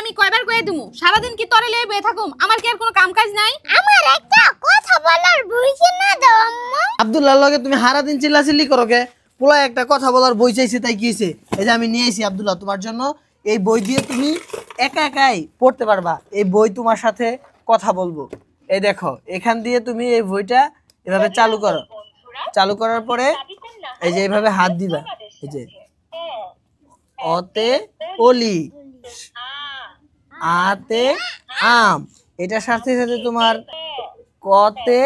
আমি কয়বার কয়ে দিমু সারাদিন কি তরে লয়ে বয়ে থাকুম? আমার কি আর কোনো কাম কাজ নাই? আমার একটা কথা বলার বই কিনা দাও আম্মা। আব্দুল্লাহর লগে তুমি সারা দিন চিল্লাচিল্লি করো কে? পোলা একটা কথা বলার বই চাইছে, তাই কি হইছে? এই যে আমি নিয়ে আইছি আব্দুল্লাহ তোমার জন্য। এই বই দিয়ে তুমি একা একাই পড়তে পারবা। এই বই তোমার সাথে কথা বলবো। এই দেখো, এখান দিয়ে তুমি এই বইটা এভাবে চালু করো। চালু করার পরে এই যে এইভাবে হাত দিবা। এই যে অতে অলি, আতে আম, এটার সাথে সাথে তোমার কতে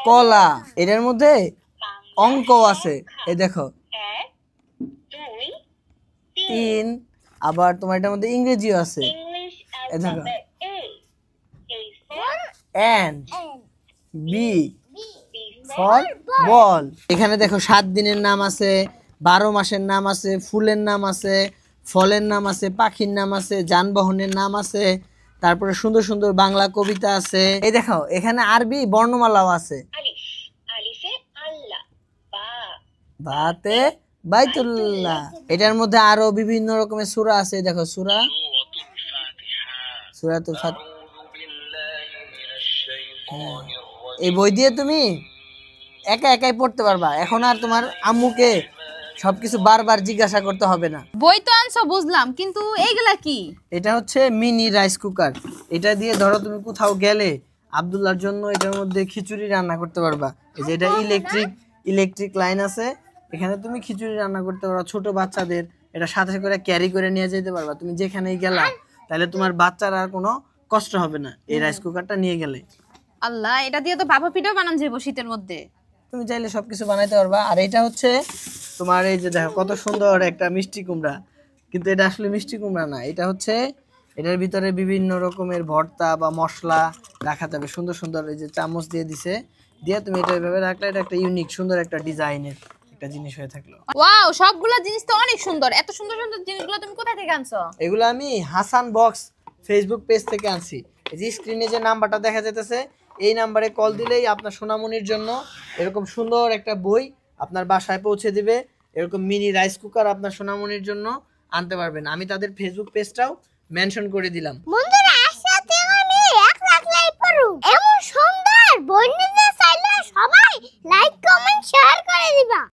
কলা, এটার মধ্যে অঙ্ক আছে। এই দেখো 3, আবার তোমার এটার মধ্যে ইংরেজিও আছে। এই দেখো এন্ড বি ফর বল। এখানে দেখো 7 দিনের নাম আছে, 12 মাসের নাম আছে, ফুলের নাম আছে, ফলের নাম আছে, পাখির নাম আছে, যানবাহনের নাম আছে, তারপরে সুন্দর সুন্দর বাংলা কবিতা আছে। এই দেখো এখানে আরবি বর্ণমালাও আছে। বাতে বাইতুল্লাহ। এটার মধ্যে আরো বিভিন্ন রকমের সূরা আছে। দেখো সূরাতুল ফাতিহা। এই বই দিয়ে তুমি একা একাই পড়তে পারবা। এখন আর তোমার আম্মুকে সবকিছু বারবার জিজ্ঞাসা করতে হবে না। বই তো আনছো বুঝলাম, কিন্তু এইগুলা কি? এটা হচ্ছে মিনি রাইস কুকার। এটা দিয়ে ধরো তুমি কোথাও গেলে আব্দুল্লাহর জন্য এটার মধ্যে খিচুড়ি রান্না করতে পারবা। এই যে এটা ইলেকট্রিক লাইন আছে, এখানে তুমি খিচুড়ি রান্না করতে পারবা। ছোট বাচ্চাদের এটা সাথে করে ক্যারি করে নিয়ে যেতে পারবা। তুমি যেখানেই গেলা তাহলে তোমার বাচ্চার আর কোনো কষ্ট হবে না এই রাইস কুকারটা নিয়ে গেলে। আল্লাহ, এটা দিয়ে তো ভাপা পিঠাও বানান যাবে শীতের মধ্যে। তুমি চাইলে সবকিছু বানাইতে পারবা। আর এটা হচ্ছে তোমার, এই যে দেখো কত সুন্দর একটা মিষ্টি কুমড়া, কিন্তু এটা আসলে মিষ্টি কুমড়া না। এটা হচ্ছে এটার ভিতরে বিভিন্ন রকমের ভর্তা বা মশলা রাখা যাবে। সুন্দর সুন্দর এই যে চামচ দিয়ে দিছে, দিয়ে তুমি এটা এভাবে রাখলে এটা একটা ইউনিক সুন্দর একটা ডিজাইনের একটা জিনিস হয়ে থাকলো। ওয়াও, সবগুলা জিনিস তো অনেক সুন্দর। এত সুন্দর সুন্দর জিনিসগুলো তুমি কোথা থেকে আনছো? এগুলো আমি হাসান বক্স ফেসবুক পেজ থেকে আনছি। এই যে স্ক্রিনে যে নাম্বারটা দেখা যাইতেছে, এই নাম্বারে কল দিলেই আপনার সোনামণির জন্য এরকম সুন্দর একটা বই আপনার বাসায় পৌঁছে দিবে। এরকম মিনি রাইস কুকার আপনার সোনামণির জন্য আনতে পারবেন। আমি তাদের ফেসবুক পেজটাও মেনশন করে দিলাম। বন্ধুরা আজকে আমি 1 লাখ লাইক করু। এমন সুন্দর বই নিতে চাইলে সবাই লাইক কমেন্ট শেয়ার করে দিবা।